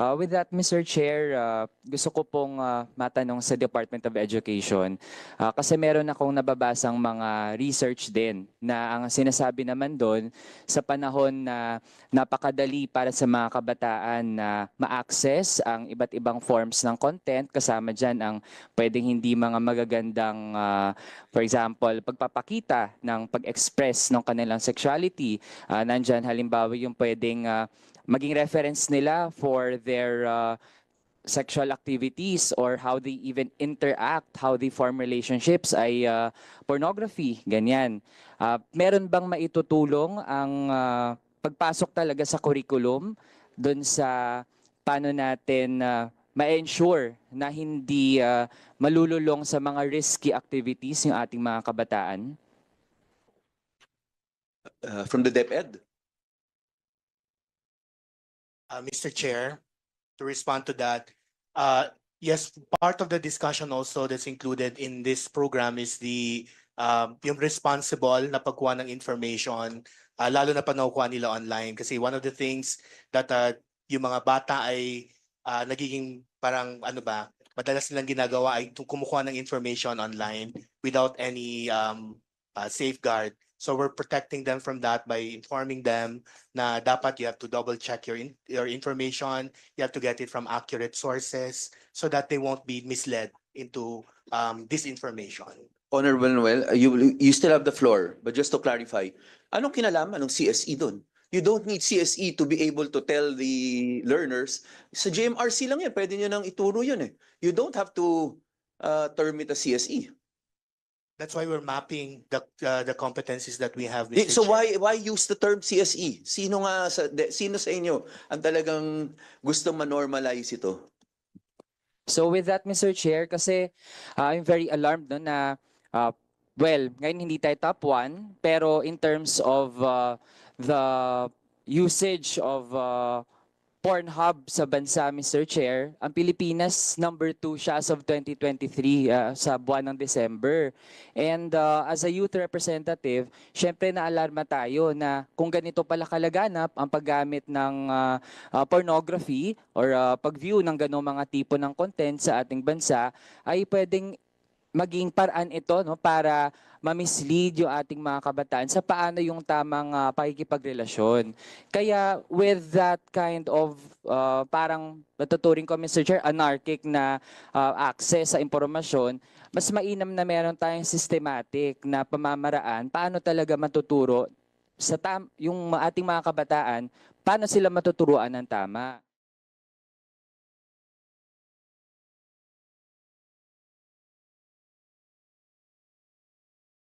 With that, Mr. Chair, gusto ko pong matanong sa Department of Education. Kasi meron akong nababasang mga research din na ang sinasabi naman doon sa panahon na napakadali para sa mga kabataan na ma-access ang iba't ibang forms ng content, kasama dyan ang pwedeng hindi mga magagandang, for example, pagpapakita ng pag-express ng kanilang sexuality. Nandyan halimbawa yung pwedeng maging reference nila for their sexual activities or how they even interact, how they form relationships ay pornography, ganyan. Meron bang maitutulong ang pagpasok talaga sa curriculum doon sa paano natin ma-ensure na hindi malululong sa mga risky activities yung ating mga kabataan? From the DepEd. Mr. Chair, to respond to that, yes, part of the discussion also that's included in this program is yung responsible na pagkuha ng information, lalo na panakuha nila online. Kasi one of the things that yung mga bata ay nagiging parang madalas nilang ginagawa ay kumukuha ng information online without any safeguard. So we're protecting them from that by informing them na dapat you have to double check your information, you have to get it from accurate sources so that they won't be misled into disinformation. Honorable Noel, you still have the floor, but just to clarify, anong kinalaman ng CSE doon? You don't need CSE to be able to tell the learners. Sa JMRC lang yan, pwede nyo nang ituro yun eh. You don't have to term it as CSE. That's why we're mapping the competencies that we have. So why use the term CSE? Sino sa inyo ang talagang gustong ma-normalize ito? So with that, Mr. Chair, kasi I'm very alarmed no, na, well, ngayon hindi tayo top 1, pero in terms of the usage of Pornhub sa bansa, Mr. Chair, ang Pilipinas, number 2 siya as of 2023 sa buwan ng December. And as a youth representative, syempre naalarma tayo na kung ganito pala kalaganap ang paggamit ng pornography or pag-view ng ganong mga tipo ng content sa ating bansa, ay pwedeng maging paraan ito no, para ma-mislead yung ating mga kabataan sa paano yung tamang pakikipagrelasyon. Kaya with that kind of parang natuturing ko, Mr. Chair, anarchic na access sa impormasyon, mas mainam na meron tayong systematic na pamamaraan paano talaga matuturo sa yung ating mga kabataan, paano sila matuturuan ng tama.